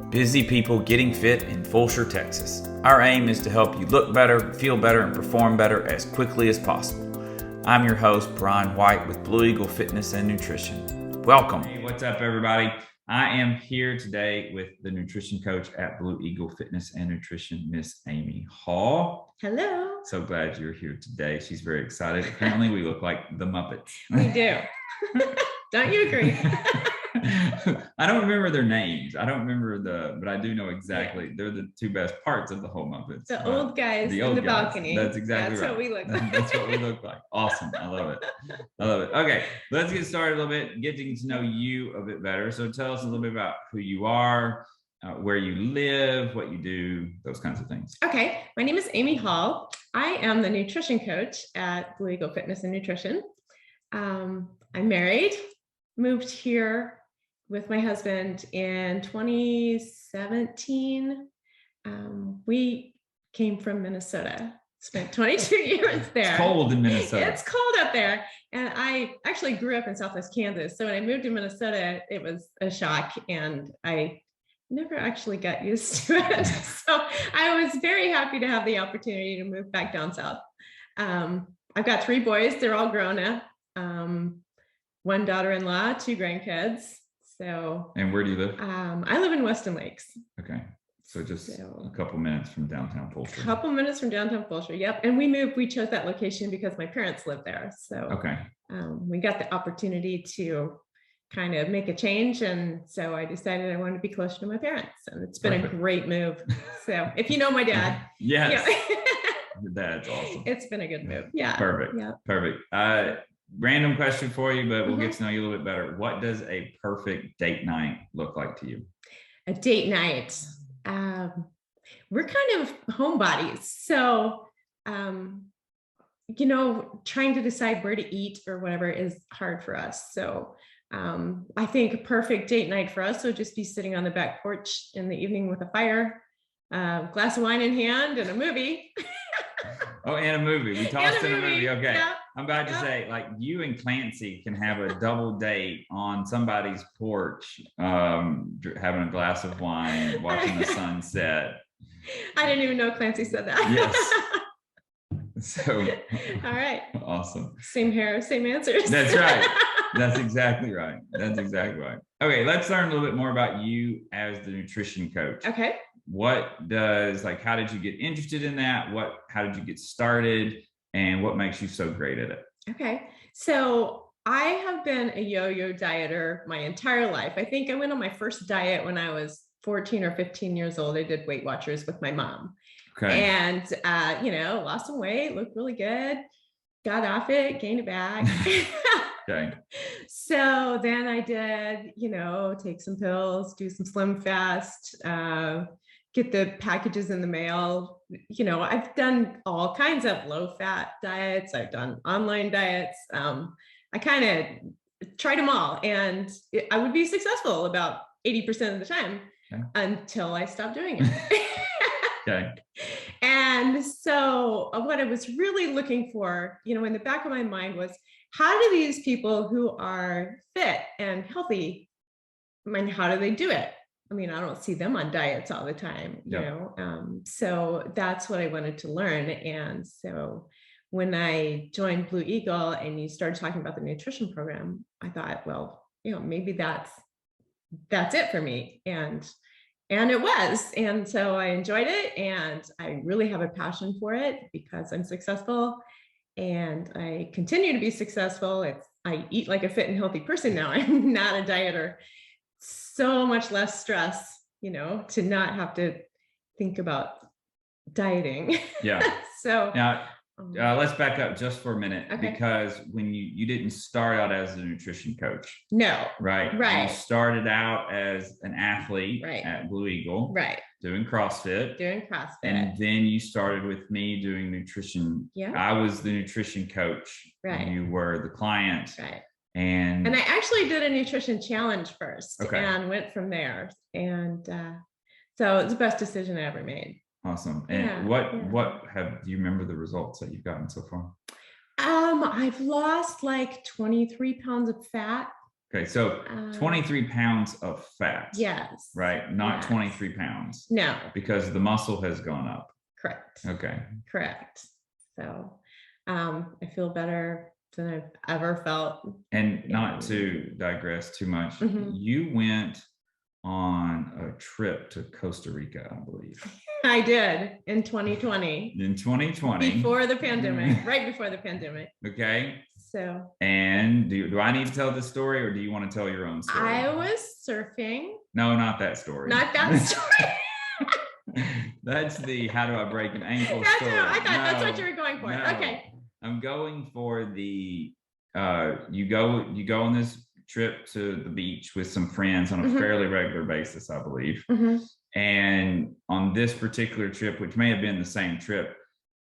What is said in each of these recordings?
busy people getting fit in Fulshear, Texas. Our aim is to help you look better, feel better, and perform better as quickly as possible. I'm your host, Bryan White with Blue Eagle Fitness and Nutrition. Welcome. Hey, what's up, everybody? I am here today with the nutrition coach at Blue Eagle Fitness and Nutrition, Miss Amy Hall. Hello. So glad you're here today. She's very excited. Apparently, we look like the Muppets. We do. Don't you agree? I don't remember their names. I don't remember but I do know exactly. Yeah. They're the two best parts of the whole Muppets. The old guys in the balcony. That's exactly right. That's what we look like. That's what we look like. Awesome. I love it. I love it. Okay, let's get started a little bit, getting to know you a bit better. So tell us a little bit about who you are, where you live, what you do, those kinds of things. Okay, my name is Amy Hall. I am the nutrition coach at Blue Eagle Fitness and Nutrition. I'm married, moved here with my husband in 2017. We came from Minnesota, spent 22 years there. It's cold in Minnesota. It's cold up there. And I actually grew up in Southwest Kansas. So when I moved to Minnesota, it was a shock and I never actually got used to it. So I was very happy to have the opportunity to move back down south. I've got 3 boys. They're all grown up. 1 daughter-in-law, 2 grandkids. So, and where do you live? I live in Weston Lakes. Okay. So just a couple minutes from downtown Fulshear. A couple minutes from downtown Fulshear. Yep. And we chose that location because my parents live there. So okay. We got the opportunity to kind of make a change. And so I decided I wanted to be closer to my parents. And it's been a great move. So if you know my dad. Yes. Your dad's awesome. It's been a good move. Yeah. Perfect. Yeah. Perfect. Random question for you, but we'll get to know you a little bit better. What does a perfect date night look like to you? A date night. We're kind of homebodies. So, trying to decide where to eat or whatever is hard for us. So I think a perfect date night for us would just be sitting on the back porch in the evening with a fire, glass of wine in hand and a movie. Oh, and a movie. We tossed in a movie. Okay. Yeah. I'm about to say, like, you and Clancy can have a double date on somebody's porch, having a glass of wine, watching the sunset. I didn't even know Clancy said that. Yes. So. All right. Awesome. Same hair, same answers. That's right. That's exactly right. That's exactly right. Okay, let's learn a little bit more about you as the nutrition coach. Okay. How did you get interested in that? How did you get started? And what makes you so great at it? Okay. So I have been a yo-yo dieter my entire life. I think I went on my first diet when I was 14 or 15 years old. I did Weight Watchers with my mom. Okay. And, lost some weight, looked really good, got off it, gained it back. Okay. So then I did, take some pills, do some Slim Fast, get the packages in the mail. I've done all kinds of low fat diets. I've done online diets. I kind of tried them all and I would be successful about 80% of the time until I stopped doing it. Okay. And so what I was really looking for, in the back of my mind was, how do these people who are fit and healthy, how do they do it? I don't see them on diets all the time, so that's what I wanted to learn. And so when I joined Blue Eagle and you started talking about the nutrition program, I thought, well, maybe that's it for me. And it was. And so I enjoyed it and I really have a passion for it because I'm successful and I continue to be successful. I eat like a fit and healthy person now. I'm not a dieter. So much less stress, to not have to think about dieting. Yeah. So now let's back up just for a minute because when you didn't start out as a nutrition coach. No. Right. You started out as an athlete at Blue Eagle. Right. Doing CrossFit. And then you started with me doing nutrition. Yeah. I was the nutrition coach. Right. And you were the client. Right. And I actually did a nutrition challenge first and went from there. And so it's the best decision I ever made. Awesome. And do you remember the results that you've gotten so far? I've lost like 23 pounds of fat Okay, so 23 pounds of fat. Yes. Right? Not yes. 23 pounds. No. Because the muscle has gone up. Correct. Okay. Correct. So I feel better than I've ever felt. And not to digress too much, you went on a trip to Costa Rica, I believe. I did in 2020. In 2020. Before the pandemic, right before the pandemic. Okay. So. And do I need to tell this story, or do you want to tell your own story? I was surfing. No, not that story. Not that story. That's the how do I break an ankle story. I thought that's what you were going for. No. Okay. I'm going for the you go on this trip to the beach with some friends on a fairly regular basis, I believe. And on this particular trip, which may have been the same trip,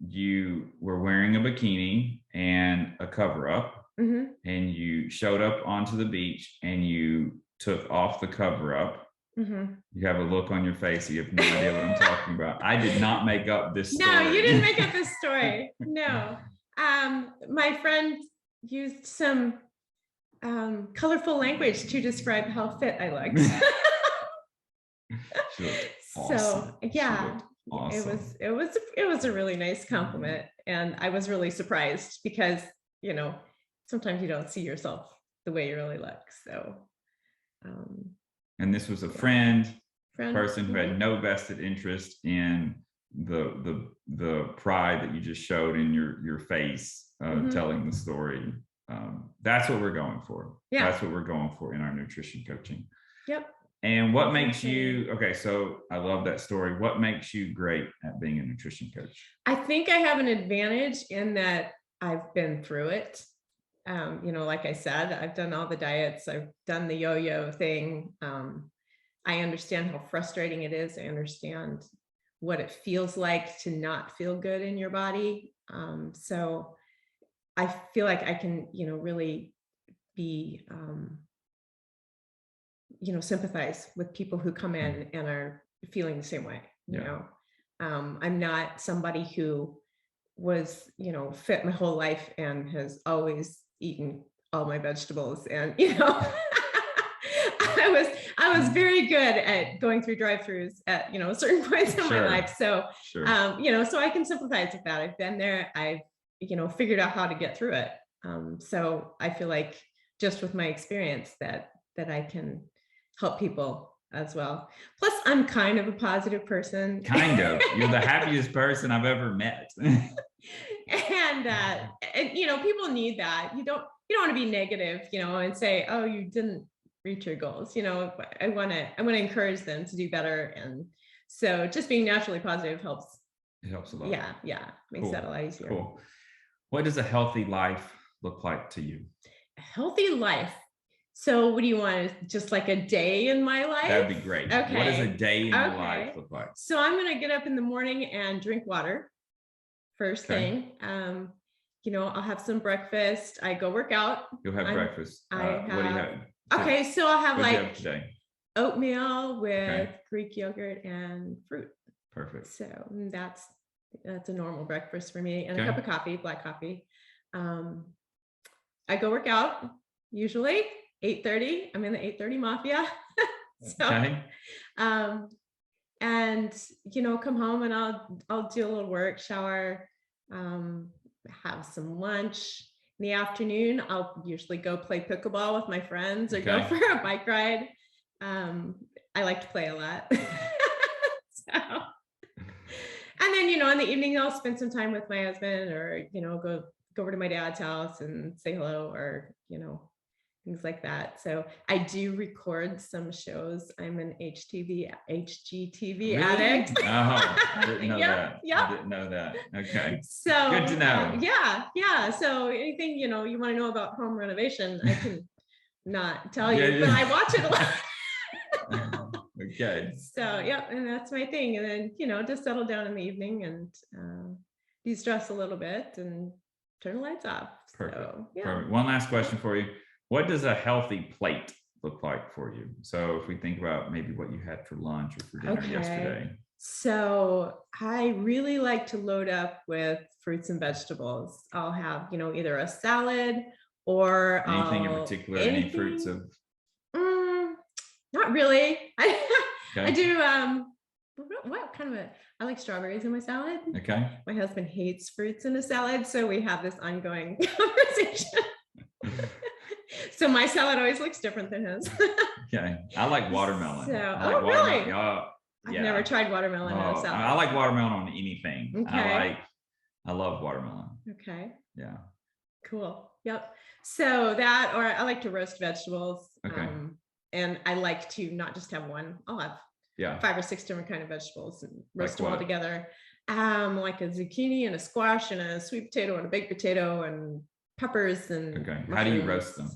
you were wearing a bikini and a cover-up, and you showed up onto the beach and you took off the cover-up. You have a look on your face. You have no idea what I'm talking about. I did not make up this story. No, you didn't make up this story. No. My friend used some colorful language to describe how fit I looked. Awesome. So yeah, awesome. it was a really nice compliment, and I was really surprised because sometimes you don't see yourself the way you really look. So. And this was a person who had no vested interest in the pride that you just showed in your face, telling the story. That's what we're going for. Yeah. That's what we're going for in our nutrition coaching. Yep. And what makes you, okay, so I love that story. What makes you great at being a nutrition coach? I think I have an advantage in that I've been through it. Like I said, I've done all the diets. I've done the yo-yo thing. I understand how frustrating it is. I understand what it feels like to not feel good in your body. So I feel like I can, really be, sympathize with people who come in and are feeling the same way. I'm not somebody who was, fit my whole life and has always eaten all my vegetables. And, I was very good at going through drive-throughs at, certain points in my life. So, so I can sympathize with that. I've been there. I've, figured out how to get through it. So I feel like just with my experience that I can help people as well. Plus, I'm kind of a positive person. Kind of. You're the happiest person I've ever met. And people need that. You don't want to be negative, and say, oh, you didn't reach your goals. I want to encourage them to do better. And so just being naturally positive helps. It helps a lot. Yeah. Makes that a lot easier. Cool. What does a healthy life look like to you? A healthy life. So what do you want? Just like a day in my life? That'd be great. Okay. What does a day in your life look like? So I'm going to get up in the morning and drink water first thing. I'll have some breakfast. I go work out. You'll have breakfast. What do you have? Okay. So I'll have like today? Oatmeal with Greek yogurt and fruit. Perfect. So that's a normal breakfast for me, and a cup of coffee, black coffee. I go work out usually 8:30. I'm in the 8:30 mafia. And come home and I'll do a little work, shower, have some lunch. In the afternoon, I'll usually go play pickleball with my friends or go for a bike ride. I like to play a lot. And then, in the evening, I'll spend some time with my husband, or, go over to my dad's house and say hello, or, things like that. So I do record some shows. I'm an HGTV addict. Oh, didn't know that. I didn't know that. Okay. So good to know. Yeah. So anything, you want to know about home renovation, I can not tell you, but I watch it a lot. Okay. So, and that's my thing. And then, just settle down in the evening and de-stress a little bit and turn the lights off. Perfect. So, Perfect. One last question for you. What does a healthy plate look like for you? So if we think about maybe what you had for lunch or for dinner yesterday. So I really like to load up with fruits and vegetables. I'll have, either a salad or anything in particular, any fruits of Not really. I Okay. do, what kind of I like strawberries in my salad. Okay. My husband hates fruits in a salad, so we have this ongoing conversation. So my salad always looks different than his. Okay. I like watermelon. So, I like really? Oh, I've yeah. never tried watermelon in a salad. I like watermelon on anything. Okay. I love watermelon. Okay. Yeah. Cool. Yep. So that, or I like to roast vegetables. Okay. And I like to not just have one. I'll have Yeah. 5 or 6 different kind of vegetables and roast Like them all what? together. Like a zucchini and a squash and a sweet potato and a baked potato and peppers and Okay. How do you mushrooms. roast them?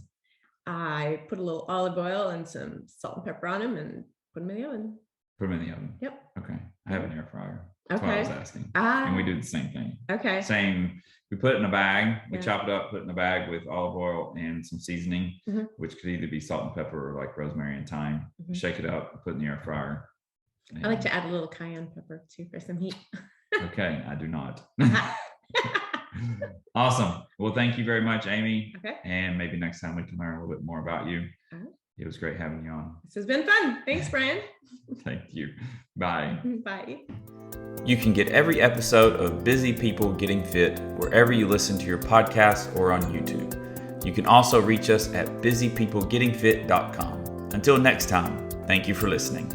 I put a little olive oil and some salt and pepper on them and put them in the oven. Put them in the oven. Yep. Okay. I have an air fryer. That's what I was asking. Ah. And we do the same thing. Okay. Same. We put it in a bag. We Yeah. chop it up, put it in a bag with olive oil and some seasoning, Mhm. which could either be salt and pepper or like rosemary and thyme. Mhm. Shake it up, put it in the air fryer. I like to add a little cayenne pepper too for some heat. Okay, I do not. Awesome. Well, thank you very much, Amy. Okay. And maybe next time we can learn a little bit more about you. All right. It was great having you on. This has been fun. Thanks, Bryan. Thank you. Bye. Bye. You can get every episode of Busy People Getting Fit wherever you listen to your podcast or on YouTube. You can also reach us at busypeoplegettingfit.com. Until next time, thank you for listening.